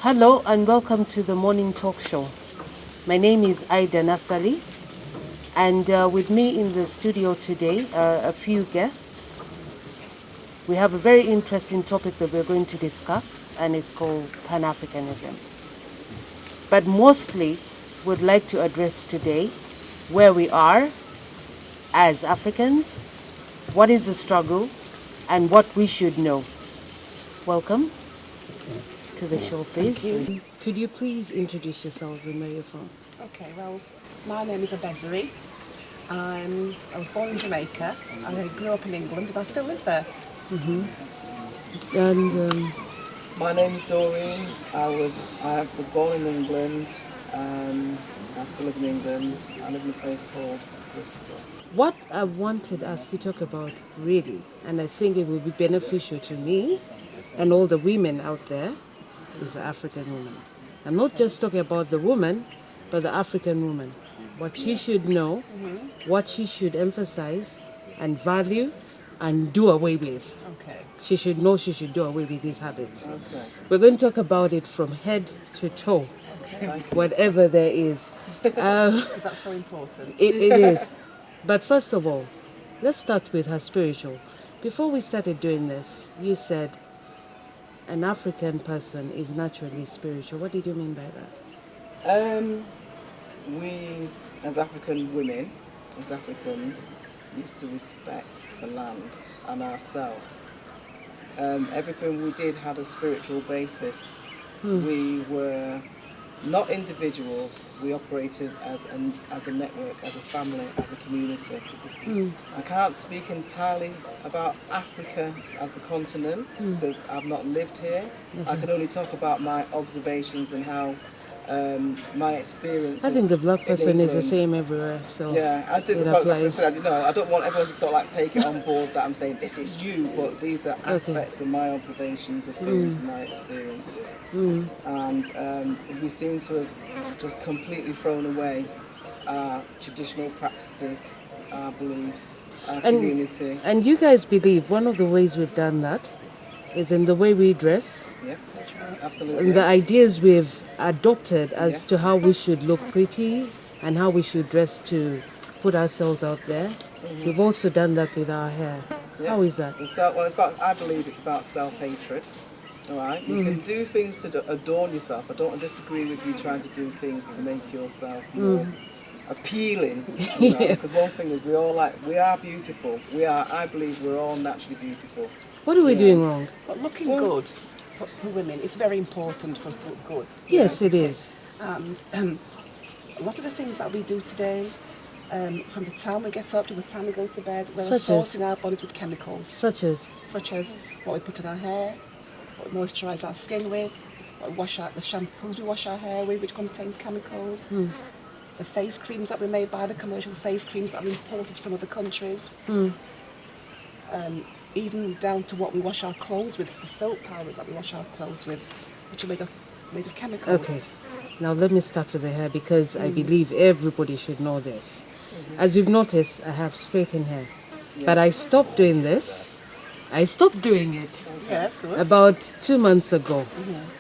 Hello and welcome to the morning talk show. My name is Aida Nasali, and with me in the studio today are a few guests. We have a very interesting topic that we're going to discuss, and it's called Pan-Africanism. But mostly, we'd like to address today where we are as Africans, what is the struggle, and what we should know. Welcome to the show, please. Thank you. Could you please introduce yourselves and where you're from? Okay, well, my name is Abezri. I was born in Jamaica. I grew up in England and I still live there. And My name's Doreen. I was born in England. I still live in England. I live in a place called Bristol. what I wanted us to talk about really, and I think it will be beneficial to me and all the women out there, is the African woman. I'm not just talking about the woman, but the African woman. What she should know, what she should emphasize and value and do away with. Okay. She should know she should do away with these habits. Okay. We're going to talk about it from head to toe, whatever there is. Is that so important? It is. But first of all, let's start with her spiritual. Before we started doing this, you said an African person is naturally spiritual. What did you mean by that? We, as African women, as Africans, used to respect the land and ourselves. Everything we did had a spiritual basis. We were not individuals. We operated as a network, as a family, as a community. I can't speak entirely about Africa as a continent because I've not lived here. I can only talk about my observations and how my experiences. I think the black in person is the England. same everywhere. So Yeah, I do. it But as I applies. said, I don't want everyone to sort of like take it on board that I'm saying this is you, but these are aspects of my observations of things and my experiences. And we seem to have just completely thrown away our traditional practices, our beliefs, our community. And you guys believe one of the ways we've done that is in the way we dress Yes, absolutely. and the ideas we've adopted as Yes. to how we should look pretty and how we should dress to put ourselves out there. We've also done that with our hair. Yeah. How is that? I believe it's about self-hatred. All right, you can do things to adorn yourself. I don't disagree with you trying to do things to make yourself more appealing. Because one thing is, we are beautiful. I believe we're all naturally beautiful. What are we doing wrong? But looking good for women is very important for us to look good. Yes, it is. And a lot of the things that we do today, from the time we get up to the time we go to bed, we're Such as? assaulting our bodies with chemicals, Such as such as what we put in our hair, what we moisturise our skin with, what we the shampoos we wash our hair with, which contains chemicals, the face creams that we made by the commercial face creams that are imported from other countries, even down to what we wash our clothes with, the soap powders that we wash our clothes with, which are made of chemicals. okay. Now let me start with the hair because I believe everybody should know this. As you've noticed, I have straightened hair. But I stopped doing this. I stopped doing it Yeah, that's good. about 2 months ago.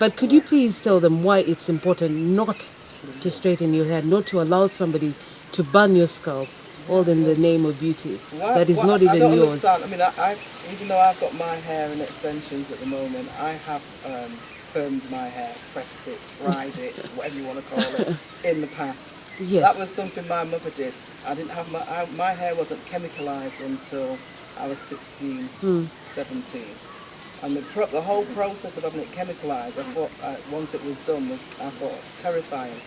But could you please tell them why it's important not to straighten your hair, not to allow somebody to burn your scalp, all in the name of beauty? That is not I even don't yours. understand. I mean, I even though I've got my hair in extensions at the moment, I have permed my hair, pressed it, fried it, whatever you want to call it, in the past. Yes. That was something my mother did. I didn't have my hair wasn't chemicalized until I was 16, 17. And the whole process of having it chemicalized, I thought once it was done, I thought terrifying.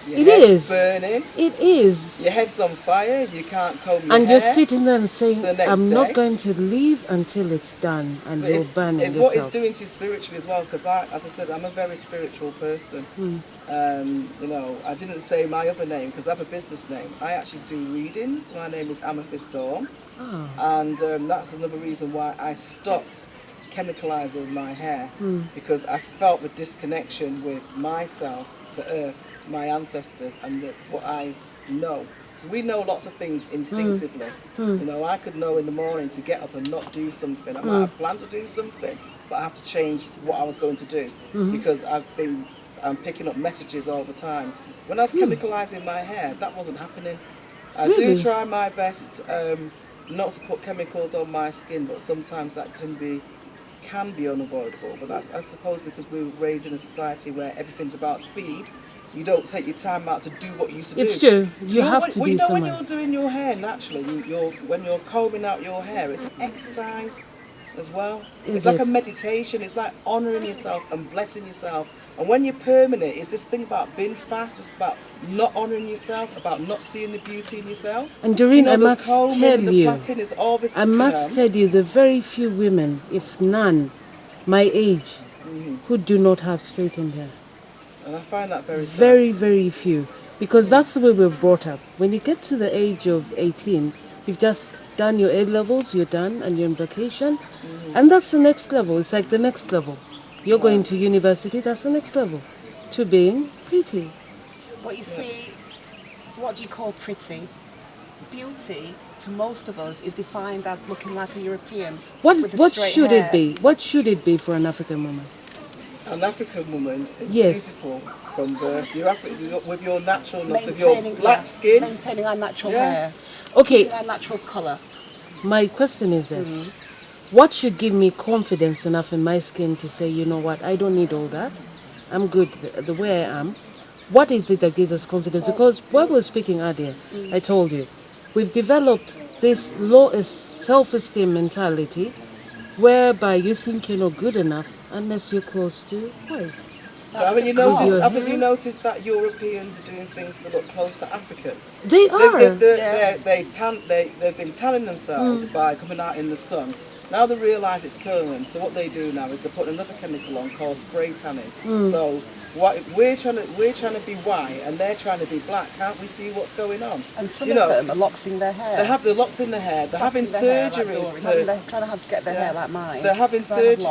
Your It head's is. burning, It is. your head's on fire, you can't comb your And hair. you're sitting there and saying, the next I'm not day. going to leave until it's done, and But you're burning it's what it's yourself. doing to you spiritually as well, because as I said, I'm a very spiritual person. I didn't say my other name because I have a business name. I actually do readings. My name is Amethyst Dawn, and that's another reason why I stopped chemicalizing my hair, because I felt the disconnection with myself, the earth, my ancestors, and what I know. Because we know lots of things instinctively. I could know in the morning to get up and not do something. I might have planned to do something, but I have to change what I was going to do because I'm picking up messages all the time. When I was chemicalising my hair, that wasn't happening. I Really? do try my best not to put chemicals on my skin, but sometimes that can be unavoidable. But that's, I suppose, because we were raised in a society where everything's about speed. You don't take your time out to do what you used to do. It's true. You have to when be when someone. you're doing your hair naturally, when you're combing out your hair, it's an exercise as well. It's like a meditation. It's like honouring yourself and blessing yourself. And when you're permanent, it's this thing about being fast. It's about not honouring yourself, about not seeing the beauty in yourself. And Doreen, I the must combing, tell the you, plaiting is all this, I must tell you, the very few women, if none, my age, who do not have straightened hair. And I find that very sad. Very, very few. Because that's the way we're brought up. When you get to the age of 18, you've just done your A levels, you're done, and you're in vacation. And that's the next level. It's like the next level. You're going to university, that's the next level. To being pretty. But you see, what do you call pretty? Beauty, to most of us, is defined as looking like a European. What should it be? What should it be for an African woman? An African woman is Yes. beautiful from birth. With your naturalness, with your black skin. Maintaining our natural Yeah. hair. Okay, Keeping our natural colour. my question is this. What should give me confidence enough in my skin to say, you know what, I don't need all that. I'm good the way I am. What is it that gives us confidence? Because while we were speaking earlier, I told you, we've developed this low self-esteem mentality whereby you think you're not good enough unless you're close to white. Haven't you noticed that Europeans are doing things to look close to African? They are. They've been tanning themselves by coming out in the sun. Now they realise it's killing them, so what they do now is they put another chemical on called spray tanning. So we're trying to be white and they're trying to be black. Can't we see what's going on? And some of them are locks in their hair. They have the locks in their hair. They're having surgeries They're trying to get their hair like mine. They're having They're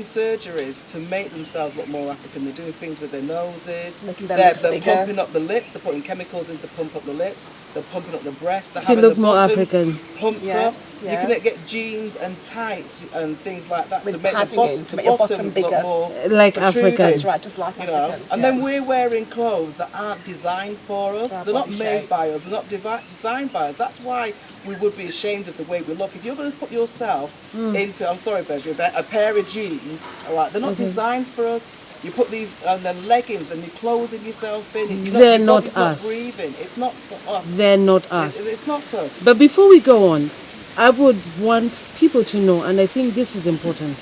surgeries to make themselves look more African. They're doing things with their noses. Making their They're lips bigger. pumping up the lips. They're putting chemicals in to pump up the lips. They're pumping up the breasts. They're To having look the more buttons African. pumped Yes, up. yeah. You can get jeans and tights and things like that With to make padding in, to make your bottom bottoms bigger. look more Like protruding. African. That's right, just like African. And then we're wearing clothes that aren't designed for us. Our They're not body made shape. by us. They're not designed by us. That's why we would be ashamed of the way we look. If you're going to put yourself into, I'm sorry, Becky, a pair of jeans, all right, they're not designed for us. You put these and then leggings and you're closing yourself in. They're your not body's us. Not breathing. It's not for us. They're not us. It's not us. But before we go on, I would want people to know, and I think this is important,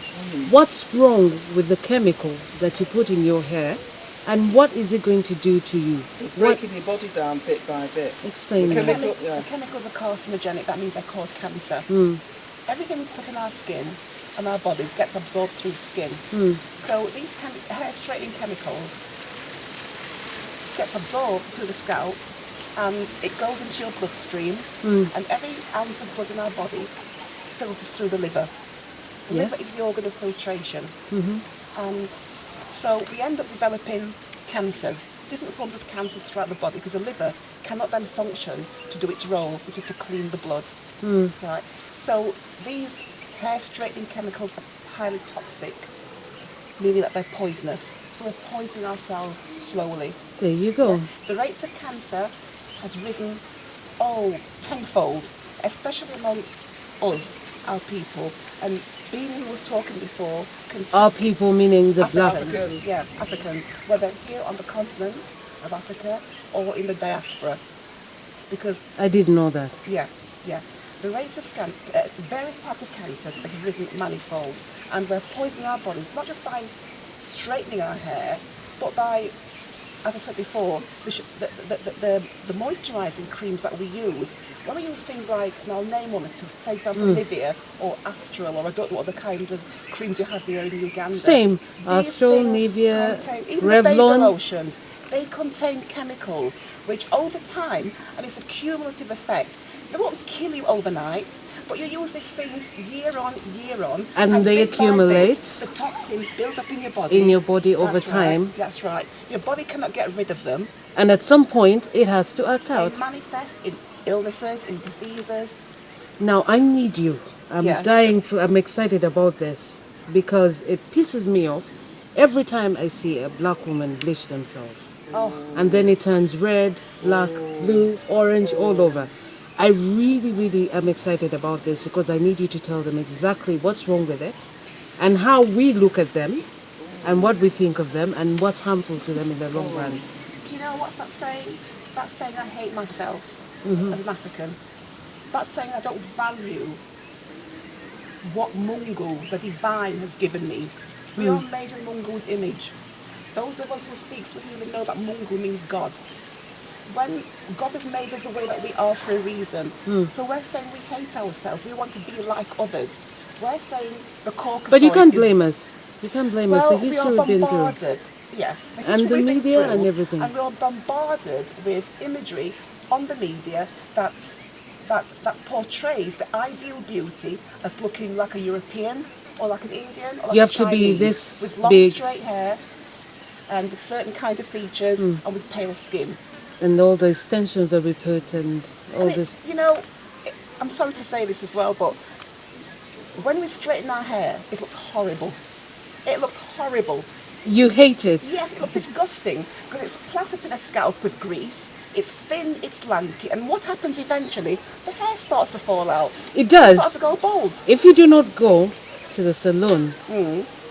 what's wrong with the chemical that you put in your hair and what is it going to do to you? It's breaking your body down bit by bit. Explain The that. The chemicals are carcinogenic, that means they cause cancer. Everything we put in our skin and our bodies gets absorbed through the skin. So these hair straightening chemicals gets absorbed through the scalp and it goes into your bloodstream and every ounce of blood in our body filters through the liver. The liver is the organ of filtration. And so we end up developing cancers, different forms of cancers throughout the body because the liver cannot then function to do its role, which is to clean the blood. Right. So these hair straightening chemicals are highly toxic, meaning that they're poisonous. So we're poisoning ourselves slowly. There you go. The rates of cancer has risen, tenfold, especially amongst us, our people. And being who was talking before, Our people meaning the black. Africans. Yeah, Africans, whether here on the continent of Africa or in the diaspora. Because I didn't know that. the rates of various types of cancers has risen manifold, and we're poisoning our bodies not just by straightening our hair, but by, as I said before, the moisturising creams that we use. When we use things like, and I'll name one or two, for example, Nivea or Astral, or I don't know what the kinds of creams you have here in Uganda. Same. These Astral, things Nivea, even the baby Revlon. lotions, they contain chemicals which over time, and it's a cumulative effect, they won't kill you overnight, but you use these things year on, And they bit by accumulate. bit, the toxins build up in your body. In your body over That's time. Right, that's right. Your body cannot get rid of them. And at some point, it has to act out. They manifest in illnesses, in diseases. Now, I need you. I'm Yes. I'm excited about this. because it pisses me off every time I see a black woman bleach themselves. Oh, And then it turns red, black, blue, orange, all over. I really, really am excited about this because I need you to tell them exactly what's wrong with it and how we look at them and what we think of them and what's harmful to them in the long run. do you know what's that saying? That's saying I hate myself as an African. That's saying I don't value what Mungu, the divine, has given me. We are made in Mungu's image. Those of us who speak Swahili know that Mungu means God. When God has made us the way that we are for a reason. So we're saying we hate ourselves. We want to be like others. We're saying the Caucasoid But you can't is, blame us. You can't blame us. well, The we are history we've been through. bombarded. Yes, the And history the we've been media through, and everything. and we're bombarded with imagery on the media that portrays the ideal beauty as looking like a European or like an Indian or like You have a to be Chinese this with long big. straight hair and with certain kind of features and with pale skin. And all the extensions that we put and all And it- this. you know, I'm sorry to say this as well, but when we straighten our hair, it looks horrible. It looks horrible. You hate it. Yes, it looks disgusting because it's plaited in a scalp with grease. It's thin, it's lanky, and what happens eventually? The hair starts to fall out. It does. It starts to go bald. If you do not go to the salon,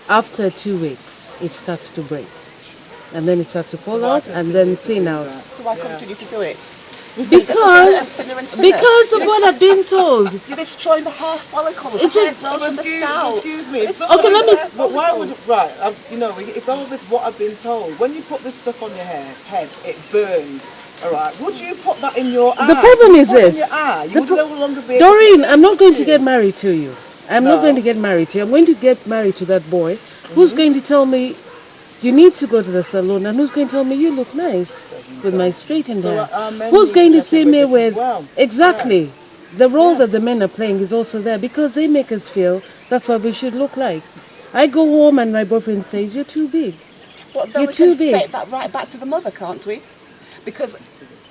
after 2 weeks, it starts to break. And then it starts to fall why out and continue then to thin do out. that? So I continue to do it. Because, Thinner and thinner. because of what I've been told. You're destroying the hair follicles. It's the a- hair grows from the scalp. Excuse me. It's Okay, let me- But why would right? You know, it's all this what I've been told. When you put this stuff on your head, it burns. All right. Would you put that in your eye? The problem You is put it this. in your eye. You The would pro- no longer be able Doreen, to see I'm not going to it. get married to you. I'm not No. going to get married to you. I'm going to get married to that boy who's going to tell me you need to go to the salon and who's going to tell me you look nice with my straightened So hair. our men Who's need going to get see away me this as with well. exactly the role Yeah. that the men are playing is also there because they make us feel that's what we should look like. I go home and my boyfriend says you're too big. But then You're we can too big. take that right back to the mother, can't we? Because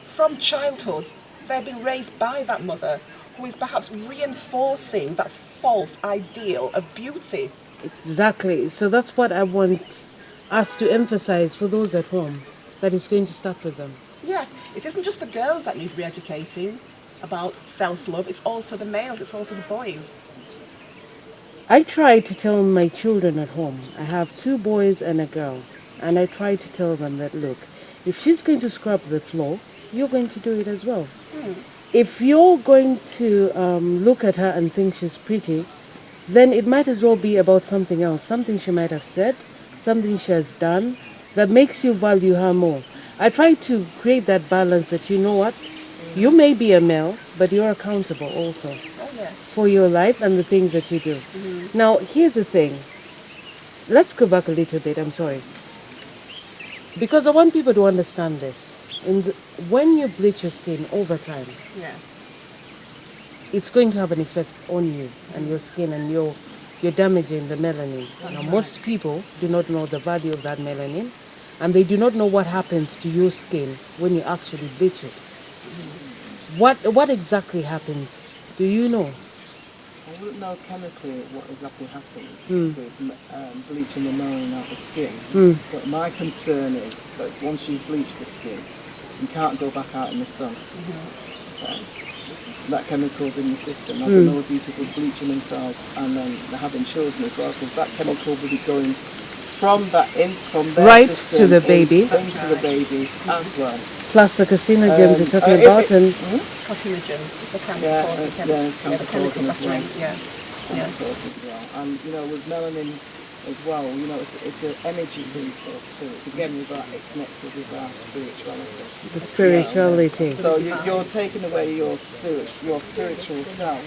from childhood, they've been raised by that mother who is perhaps reinforcing that false ideal of beauty. Exactly. So that's what I want us to emphasize for those at home that it's going to start with them. Yes, it isn't just the girls that need re-educating about self-love, it's also the males, it's also the boys. I try to tell my children at home, I have 2 boys and a girl, and I try to tell them that, look, if she's going to scrub the floor, you're going to do it as well. If you're going to look at her and think she's pretty, then it might as well be about something else, something she might have said, something she has done that makes you value her more. I try to create that balance that, you know what, you may be a male, but you're accountable also Oh yes. for your life and the things that you do. Now, here's the thing. Let's go back a little bit. I'm sorry. Because I want people to understand this. When you bleach your skin over time, Yes. it's going to have an effect on you and your skin, and you're damaging the melanin. Now, most people do not know the value of that melanin, and they do not know what happens to your skin when you actually bleach it. What exactly happens? Do you know? I wouldn't know chemically what exactly happens with bleaching the melanin out the skin. But my concern is that once you've bleached the skin, you can't go back out in the sun. Okay? That chemical's in your system. I don't know if you people bleaching themselves and then they're having children as well, because that chemical will be going from their Right system to the baby. into the baby as well. Plus the carcinogens you're talking if about, it- and Carcinogens, the cancer Yeah, causing yeah, chemicals. it's cancer the chemicals causing that's as well. right, yeah. Cancer causing as well. And you know, with melanin as well, you know, it's an energy thing for us too. It's again with our, it connects us with our spirituality. the spirituality. So you're taking away your spiritual self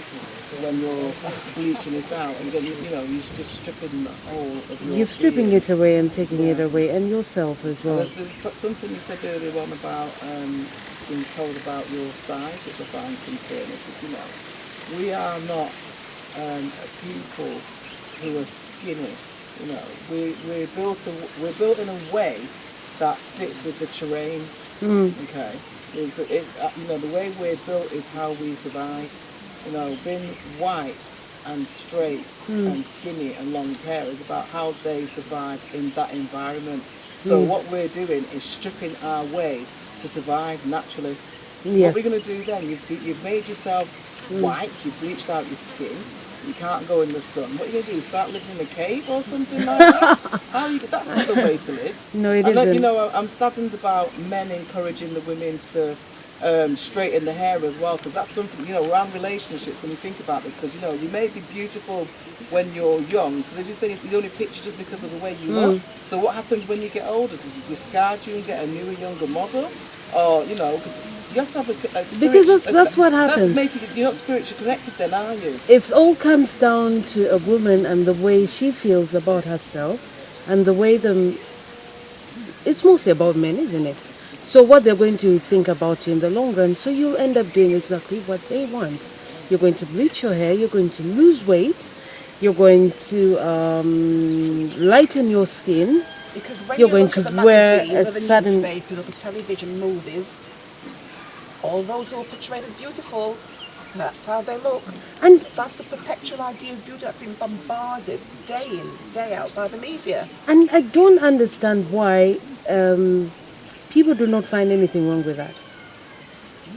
when you're bleaching this out, and then you know you're just stripping the whole of your. You're stripping being. it away and taking it away, and yourself as well. There's something you said earlier on about being told about your size, which I find concerning, because you know we are not a people who are skinny. You know, we're built in a way that fits with the terrain. Okay, you know, the way we're built is how we survive. You know, being white and straight and skinny and long hair is about how they survive in that environment. So what we're doing is stripping our way to survive naturally. Yes. What we're going to do then, you've made yourself white, you've bleached out your skin, you can't go in the sun. What are you going to do, start living in a cave or something like that? That's not the way to live. No, it and isn't. You know, I'm saddened about men encouraging the women to straighten the hair as well, because that's something, you know, around relationships when you think about this, because, you know, you may be beautiful when you're young, so as you say, you only picture just because of the way you look. So what happens when you get older? Does it discard you and get a newer, younger model? Or, you know, because you have to have a spirit, because that's what happens. You're not spiritually connected then, are you? It all comes down to a woman and the way she feels about herself, and the way it's mostly about men, isn't it? So what they're going to think about you in the long run, so you'll end up doing exactly what they want. You're going to bleach your hair, you're going to lose weight, you're going to lighten your skin. Because when you're you going look to at the wear magazine, a or the sudden newspaper, or the television, movies, all those who are portrayed as beautiful, that's how they look. And that's the perpetual idea of beauty that's been bombarded day in, day out by the media. And I don't understand why people do not find anything wrong with that.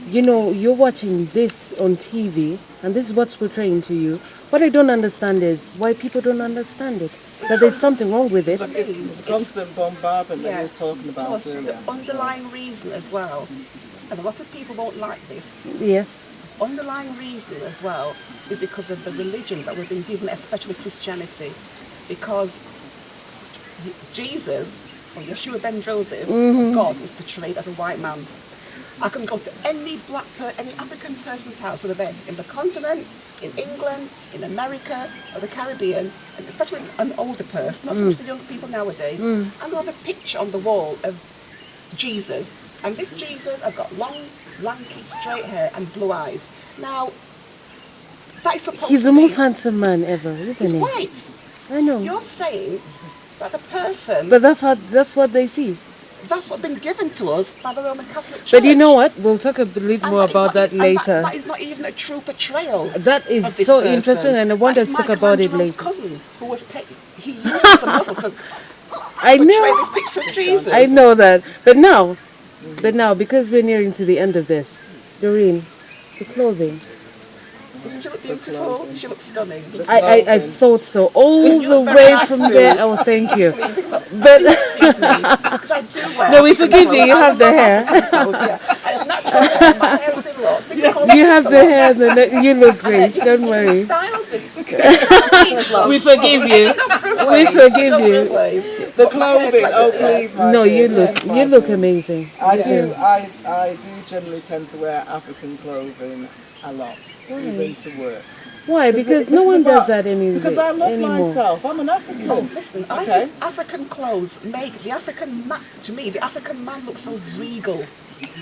You know, you're watching this on TV, and this is what's portraying to you. What I don't understand is why people don't understand it. That there's something wrong with it. It's a constant bombardment that you was talking about Plus, earlier. the underlying reason as well, and a lot of people won't like this. Yes. Underlying reason as well is because of the religions that we've been given, especially Christianity, because Jesus, or Yeshua ben Joseph, God, is portrayed as a white man. I can go to any any African person's house, whether they're in the continent, in England, in America, or the Caribbean, and especially an older person, not so much the young people nowadays, and they'll have a picture on the wall of Jesus, and this Jesus has got long, lanky, straight hair and blue eyes. Now, that is supposed He's to the be... most handsome man ever, isn't He's he? white. I know. You're saying that the person... But that's what they see. That's what's been given to us by the Roman Catholic Church. But you know what? We'll talk a little more about that later. That is not even a true portrayal. That is of this so person. interesting, and I want us to talk about it later. Cousin, who was he used as a model to I portray know. this picture of Jesus. I know that. But now, because we're nearing to the end of this, Doreen, the clothing. Doesn't she look beautiful? She looks stunning. I thought so. All the way from there. Oh, thank you. But Excuse me, because I do wear. no, we forgive you. You have the hair. I have natural hair. My hair is in lots. You have the hair. And the neck. You look great. Don't worry. We forgive you. We forgive you. The clothing. Oh, please. No, you look amazing. I do generally tend to wear African clothing a lot, even to work. Why? Because no one does that anymore. Because I love myself. I'm an African. Oh, listen, I think African clothes make the African man, to me, the African man looks so regal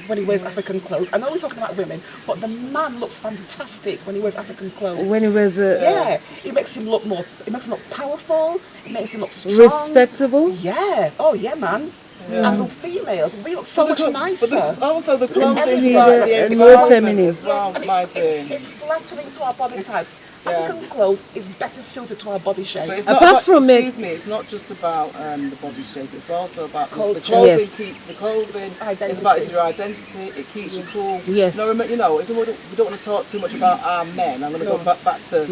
when he wears African clothes. I know we're talking about women, but the man looks fantastic when he wears African clothes. When he wears yeah, it makes him look more, it makes him look powerful, it makes him look strong. Respectable? Yeah, oh yeah, man. Yeah. And the females, we look so much nicer. But also the clothing is and more feminine as well, my dear. It's flattering to our body types. African clothes is better suited to our body shape. But it's not excuse me, it's not just about the body shape. It's also about the clothing. Yes. The clothing is about your identity. It keeps you cool. Yes. No, you know, if we don't want to talk too much about our men, I'm going to go back to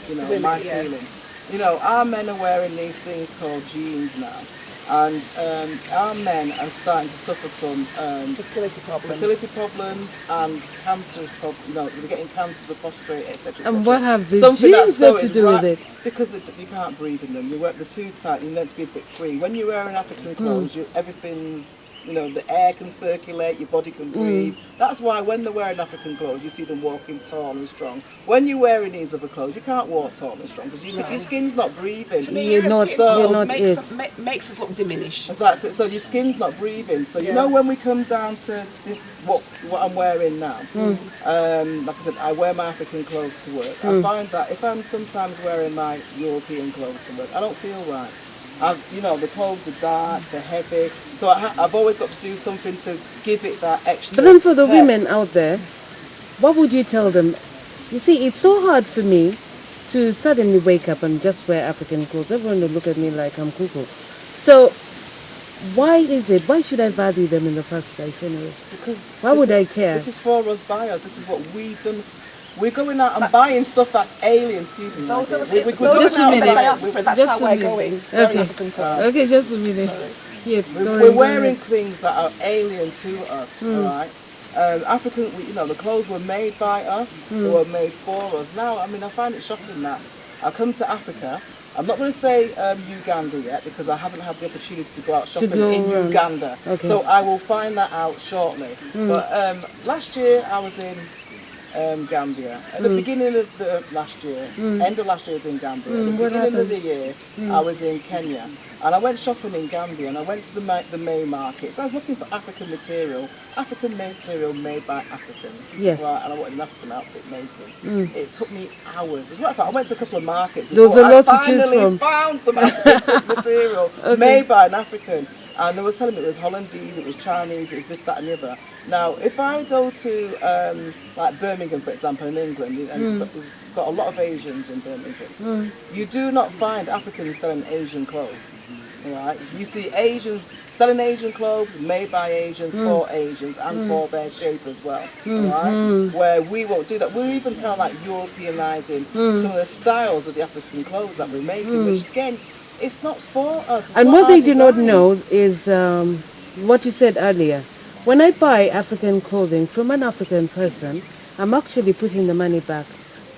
you know my feelings. You know, our men are wearing these things called jeans now. And our men are starting to suffer from fertility problems and cancerous problems. You know, they're getting cancer, the prostate, etc. And what have the jeans got to do with it? Because you can't breathe in them. You work the too tight. You're meant to be a bit free. When you're wearing African clothes, everything's, you know, the air can circulate, your body can breathe. That's why when they're wearing African clothes, you see them walking tall and strong. When you're wearing these other clothes, you can't walk tall and strong because your skin's not breathing. You're not makes us look diminished. So your skin's not breathing. So you know when we come down to this, what I'm wearing now. Like I said, I wear my African clothes to work. I find that if I'm sometimes wearing my European clothes to work, I don't feel right. You know, the clothes are dark, they're heavy, so I've always got to do something to give it that extra. But then for the women out there, what would you tell them? You see, it's so hard for me to suddenly wake up and just wear African clothes, everyone will look at me like I'm cuckoo. So why is it? Why should I value them in the first place anyway? Because why would I care? This is for us buyers. This is what we've done. We're going out and buying stuff that's alien. Excuse me. Those of us we're those going of us out in the and buying- diaspora, that's just how a we're minute. going. Wearing Okay. African clothes. Okay, just a minute. Yeah, We're wearing things that are alien to us, all right? African, the clothes were made by us, they were made for us. Now, I mean, I find it shocking that I come to Africa. I'm not going to say Uganda yet because I haven't had the opportunity to go out shopping in Uganda. Okay. So I will find that out shortly. But last year I was in Gambia. At the beginning of the last year, end of last year I was in Gambia. At the beginning of the year I was in Kenya. And I went shopping in Gambia and I went to the May market. So I was looking for African material made by Africans. Yes. Right, and I wanted an African outfit making. It took me hours. As a matter of fact, I went to a couple of markets There was before a lot I to choose finally from. found some African material made by an African. And they were telling me it was Hollandese, it was Chinese, it was this, that and the other. Now, if I go to like Birmingham, for example, in England, and it's got a lot of Asians in Birmingham, you do not find Africans selling Asian clothes. Right? You see Asians selling Asian clothes made by Asians for Asians and for their shape as well. Right? Where we won't do that. We're even kind of like Europeanizing some of the styles of the African clothes that we're making, which again, it's not for us. It's And not what our they do not design. know is what you said earlier. When I buy African clothing from an African person, I'm actually putting the money back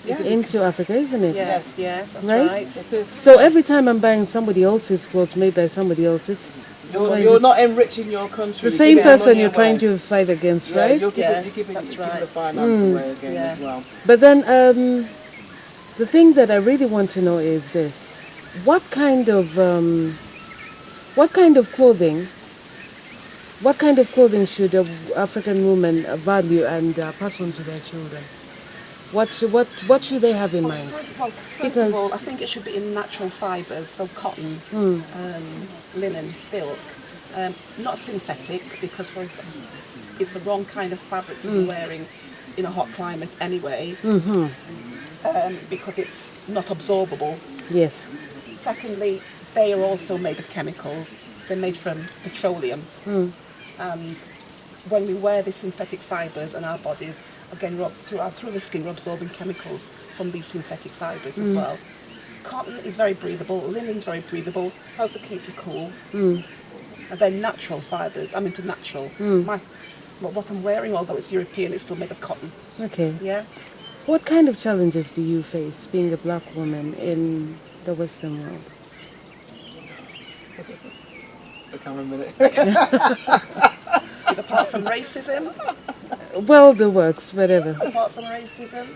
into Africa, isn't it? Yes, that's Right? right. It is. So every time I'm buying somebody else's clothes made by somebody else, it's You're not enriching your country. the same You're giving person money you're away. trying to fight against, Yeah, right? you're giving, Yes, you're giving, that's you're giving the right. finance away again Yeah. as well. But then the thing that I really want to know is this: what kind of clothing? What kind of clothing should an African woman value and pass on to their children? What should they have in mind? First of all, I think it should be in natural fibres, so cotton, linen, silk, not synthetic, because for example, it's the wrong kind of fabric to be wearing in a hot climate anyway, because it's not absorbable. Yes. Secondly, they are also made of chemicals. They're made from petroleum, and when we wear these synthetic fibres on our bodies, again, through the skin, we're absorbing chemicals from these synthetic fibres as well. Cotton is very breathable, linen's very breathable, helps to keep you cool. And then natural fibres, I'm into natural. What I'm wearing, although it's European, it's still made of cotton. Okay. Yeah. What kind of challenges do you face being a black woman in the Western world? I can't remember it. Apart from racism, Well, the works, whatever. apart from racism,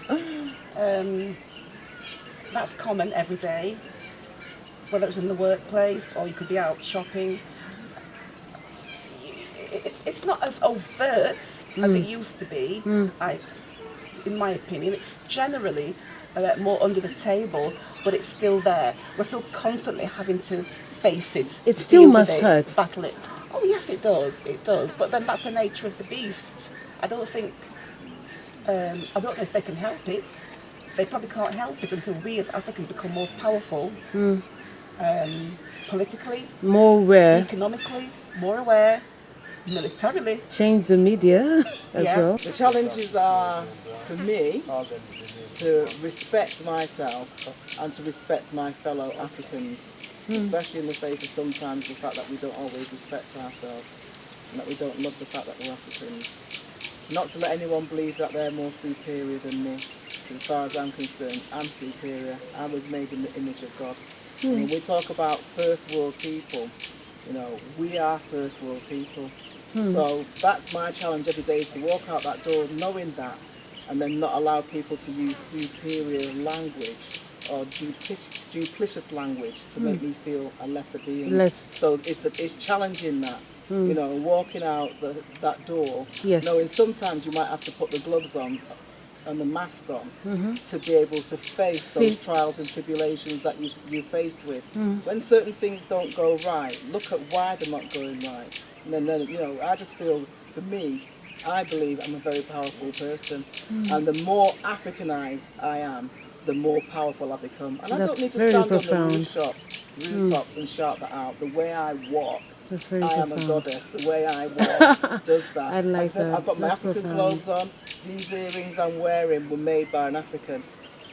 that's common every day, whether it's in the workplace or you could be out shopping. It's not as overt as it used to be. In my opinion, it's generally more under the table, but it's still there. We're still constantly having to face it. It still deal must with it, hurt. battle it. Oh yes, it does. It does. But then that's the nature of the beast. I don't think. I don't know if they can help it. They probably can't help it until we as Africans become more powerful, politically, More aware, economically, more aware, militarily. change the media as Yeah. well. The challenges are, for me, to respect myself and to respect my fellow Africans, especially in the face of sometimes the fact that we don't always respect ourselves and that we don't love the fact that we're Africans. Not to let anyone believe that they're more superior than me. As far as I'm concerned, I'm superior. I was made in the image of God. When we talk about first world people, we are first world people. So that's my challenge every day, is to walk out that door knowing that, and then not allow people to use superior language or duplicitous language to make me feel a lesser being. So it's challenging that. Walking out that door, Yes. knowing sometimes you might have to put the gloves on and the mask on to be able to face those trials and tribulations that you're faced with. When certain things don't go right, look at why they're not going right. And then I just feel, for me, I believe I'm a very powerful person. And the more Africanized I am, the more powerful I become. And I That's don't need to very stand profound. on the rooftops and shout that out. The way I walk, That's very I am a profound. goddess. The way I walk does that. I like I said, that. I've got my That's African profound. clothes on. These earrings I'm wearing were made by an African.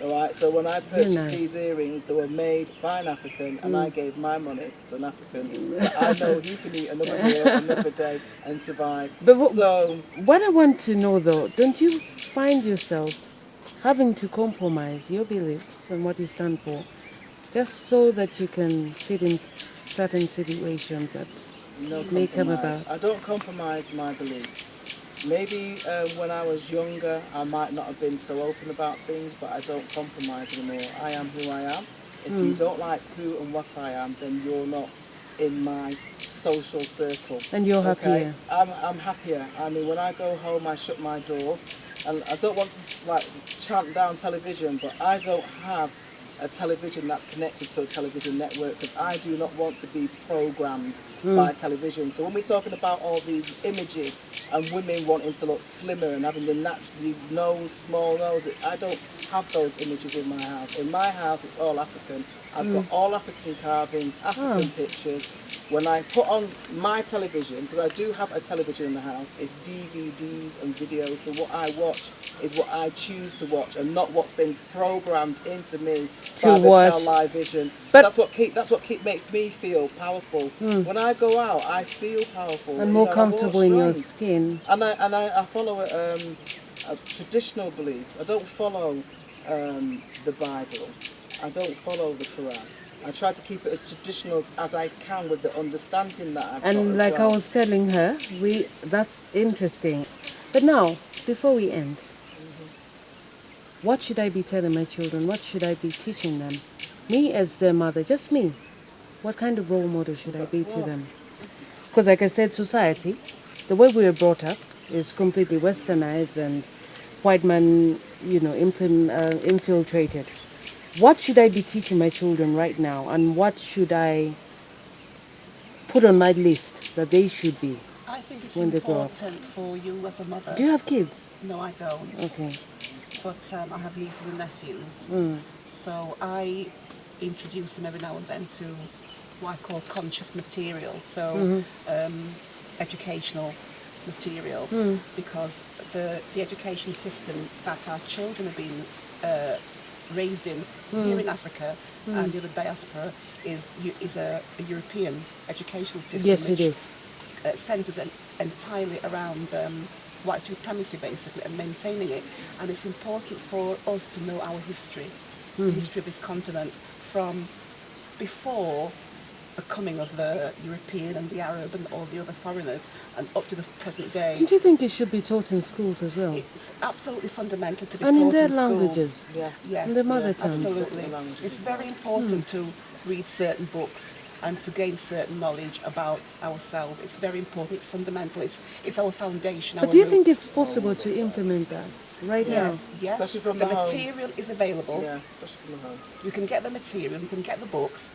All right, so when I Very purchased nice. these earrings, they were made by an African, and I gave my money to an African, so that I know he can eat another meal, another day, and survive. But So what I want to know though, don't you find yourself having to compromise your beliefs and what you stand for just so that you can fit in certain situations that no may come compromise. about? I don't compromise my beliefs. Maybe when I was younger, I might not have been so open about things, but I don't compromise anymore. I am who I am. If you don't like who and what I am, then you're not in my social circle. And you're Okay? happier. I'm happier. I mean, when I go home, I shut my door, and I don't want to like chant down television, but I don't have a television that's connected to a television network, because I do not want to be programmed by television. So when we're talking about all these images and women wanting to look slimmer and having these small noses, I don't have those images in my house. In my house, it's all African. I've got all African carvings, African pictures. When I put on my television, because I do have a television in the house, it's DVDs and videos. So what I watch is what I choose to watch, and not what's been programmed into me by the television. But That's what makes me feel powerful. When I go out, I feel powerful and more I walk comfortable in your strength. skin. And I follow a traditional beliefs. I don't follow the Bible. I don't follow the Quran. I try to keep it as traditional as I can with the understanding that I've got And as like well. I was telling her, that's interesting. But now, before we end, what should I be telling my children? What should I be teaching them? Me as their mother, just me. What kind of role model should I be to them? Because like I said, society, the way we were brought up is completely westernized and white man, infiltrated. What should I be teaching my children right now, and what should I put on my list that they should be I think it's when they grow up? important for you as a mother. Do you have kids? No, I don't. Okay. But I have nieces and nephews. So I introduce them every now and then to what I call conscious material. So educational material, because the education system that our children have been raised in here in Africa and the other diaspora is a European educational system. Yes, it is. Centres entirely around white supremacy, basically, and maintaining it. And it's important for us to know our history, the history of this continent, from before the coming of the European and the Arab and all the other foreigners, and up to the present day. Don't you think it should be taught in schools as well? It's absolutely fundamental to be And taught in their schools. languages? Yes. Yes, In their mother tongue? absolutely. It's very important to read certain books and to gain certain knowledge about ourselves. It's very important. It's fundamental. It's our foundation. But our do you think roots. it's possible to implement that right Yes, now? yes. Especially from the the home. material is available. Yeah, especially from the home. You can get the material. You can get the books.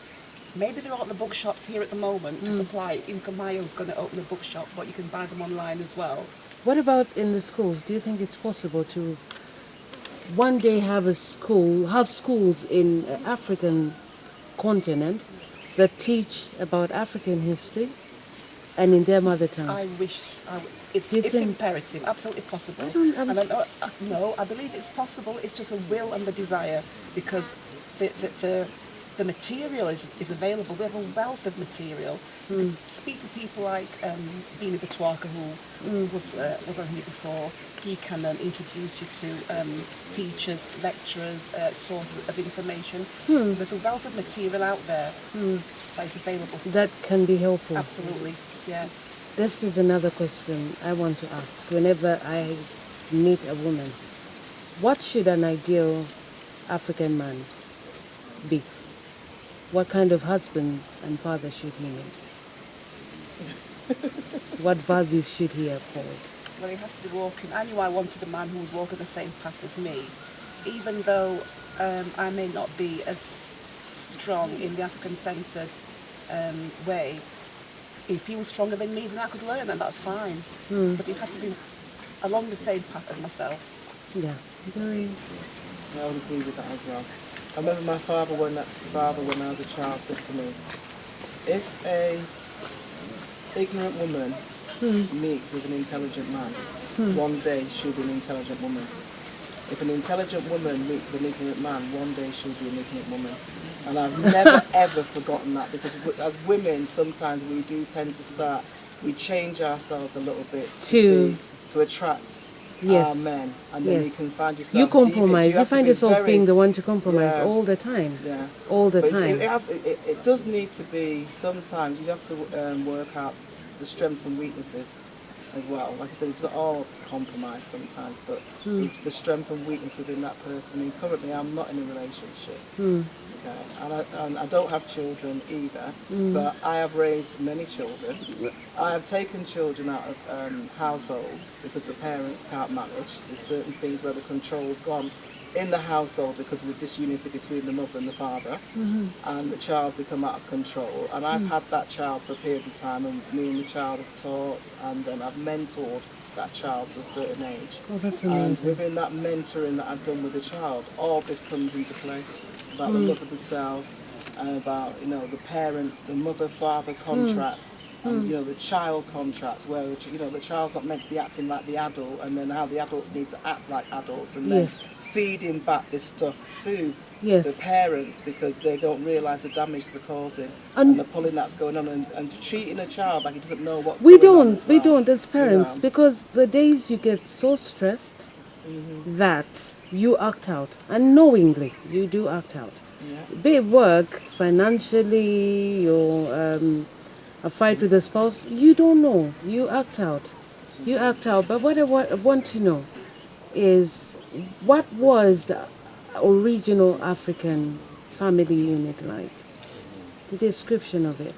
Maybe there aren't the bookshops here at the moment to supply. Incomayo's going to open a bookshop, but you can buy them online as well. What about in the schools? Do you think it's possible to one day have schools in African continent that teach about African history and in their mother tongue? I wish. It's Do you think- imperative, absolutely possible. I believe it's possible. It's just a will and the desire, because the material is available. We have a wealth of material. You can speak to people like Bini Batwaka, who was on here before. He can introduce you to teachers, lecturers, sources of information. There's a wealth of material out there that is available. That can be helpful. Absolutely, yes. This is another question I want to ask. Whenever I meet a woman, what should an ideal African man be? What kind of husband and father should he be? What values should he uphold? Well, he has to be walking. I knew I wanted a man who was walking the same path as me, even though I may not be as strong in the African-centred way. If he was stronger than me, then I could learn, and that's fine. But he had to be along the same path as myself. Yeah, very I would agree with that as well. I remember my father when I was a child said to me, if a ignorant woman meets with an intelligent man, one day she'll be an intelligent woman. If an intelligent woman meets with an ignorant man, one day she'll be an ignorant woman. And I've never ever forgotten that, because as women sometimes we do tend to we change ourselves a little bit to attract our men, and then you can find yourself you compromise. You find yourself being the one to compromise all the time. Yeah, all the but time. It does need to be. Sometimes you have to work out the strengths and weaknesses as well. Like I said, it's not all compromise sometimes, but the strength and weakness within that person. I mean, currently I'm not in a relationship. Okay, and I don't have children either, but I have raised many children. I have taken children out of households because the parents can't manage. There's certain things where the control's gone in the household because of the disunity between the mother and the father, and the child become out of control. And I've had that child for a period of time, and me and the child have taught, and then I've mentored that child to a certain age. Oh, that's amazing. And within that mentoring that I've done with the child, all this comes into play. About the love of the self, and about the parent, the mother-father contract, and the child contract, where the child's not meant to be acting like the adult, and then how the adults need to act like adults, and then feeding back this stuff to the parents because they don't realise the damage they're causing, and the pulling that's going on, and treating a child like he doesn't know what's going on. We don't as parents, because the days you get so stressed that you act out, unknowingly you do act out. Be it work, financially, or a fight with a spouse, you don't know, you act out. But what I want to know is, what was the original African family unit like? The description of it.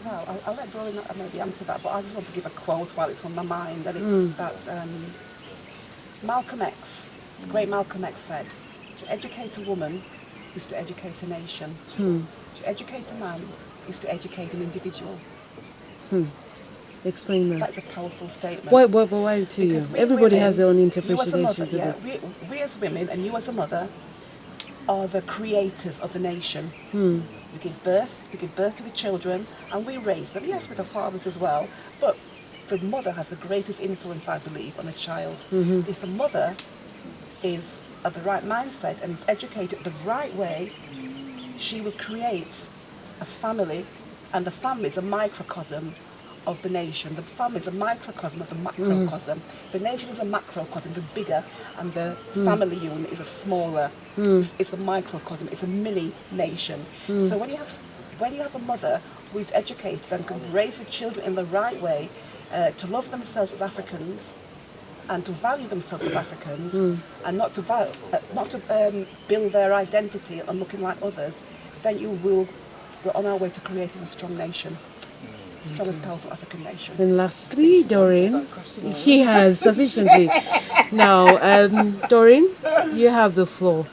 Well, I'll let Doreen maybe answer that, but I just want to give a quote while it's on my mind, and it's that Malcolm X, the great Malcolm X said, to educate a woman is to educate a nation. To educate a man is to educate an individual. Explain that. That's a powerful statement. Why to you? Everybody has their own interpretation of it. We as women, and you as a mother, are the creators of the nation. We give birth to the children, and we raise them, yes, with the fathers as well, but the mother has the greatest influence, I believe, on a child. If the mother is of the right mindset and is educated the right way, she will create a family, and the family is a microcosm of the nation. The family is a microcosm of the macrocosm. The nation is a macrocosm, the bigger, and the family unit is a smaller. It's the microcosm. It's a mini nation. So when you have a mother who is educated and can raise the children in the right way, to love themselves as Africans, and to value themselves as Africans, and not to build their identity on looking like others, then we're on our way to creating a strong nation. Strong and powerful African nation. Then lastly, Doreen, she has sufficiently. Now, Doreen, you have the floor.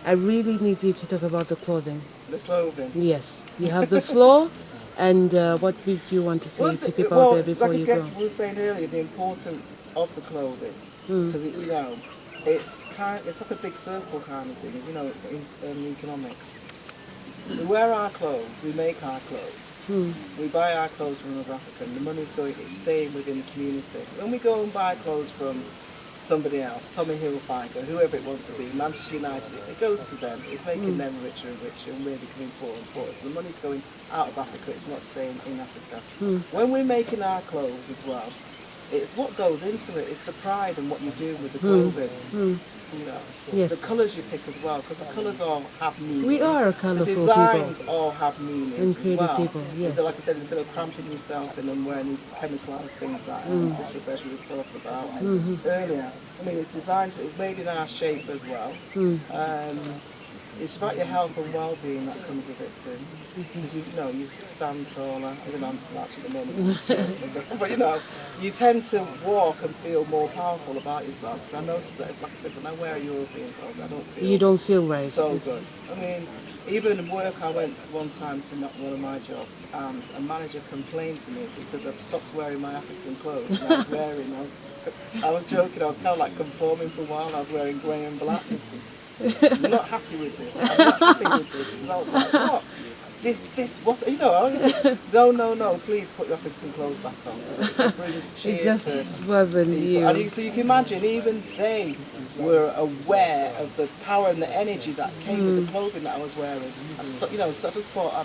I really need you to talk about the clothing. The clothing? Yes, you have the floor. And what did you want to say to people out there before you go? We were saying earlier, the importance of the clothing, because it's like a big circle kind of thing, in economics. We wear our clothes, we make our clothes, we buy our clothes from another African, the money's it's staying within the community. When we go and buy clothes from somebody else, Tommy Hilfiger, whoever it wants to be, Manchester United, it goes to them. It's making them richer and richer, and we're becoming poorer and poorer. So the money's going out of Africa, it's not staying in Africa. When we're making our clothes as well, it's what goes into it. It's the pride and what you do with the clothing. The colours you pick as well, because the colours all have meanings. We are a colourful people. The designs all have meanings as well. People, yes. So like I said, instead of cramping yourself and then wearing these chemicalised things that my sister Bessie was talking about earlier. I mean, it's designed, it's made in our shape as well. It's about your health and well-being that comes with it too. Because you stand taller. Even I'm slouching at the moment. But you tend to walk and feel more powerful about yourself. So I noticed that, like I said, when I wear European clothes, I don't feel. You don't feel right. So good. I mean, Even in work, I went one time to one of my jobs, and a manager complained to me because I'd stopped wearing my African clothes. And I was joking, I was kind of like conforming for a while, and I was wearing grey and black. I'm not happy with this. I'm not happy with this. And I was like, what? This, what? You know, I was like, no, please put your African clothes back on. It brings cheer It just to wasn't people. you. And so you can imagine, even they were aware of the power and the energy that came with the clothing that I was wearing. You know, so I just thought,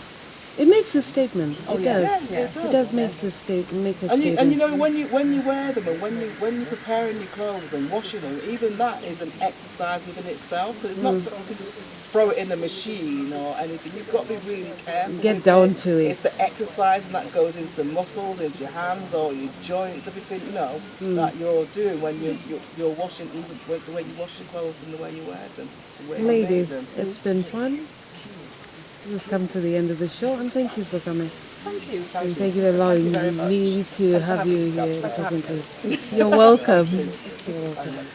It makes a statement. Oh, It yes, does. yes. It does make a statement. and you know, when you wear them and when you're preparing your clothes and washing them, even that is an exercise within itself. Because it's not that you can just throw it in the machine or anything. You've got to be really careful. Get with down it. to it. It's the exercise and that goes into the muscles, into your hands or your joints, everything that you're doing when you're washing, even the way you wash your clothes and the way you wear them. The way you make Ladies, them. it's been fun. We've come to the end of the show, and thank you for coming. Thank you. And thank you for allowing very much. me to Thanks for have having you me. here Thanks for talking having to us. You're welcome. You're welcome.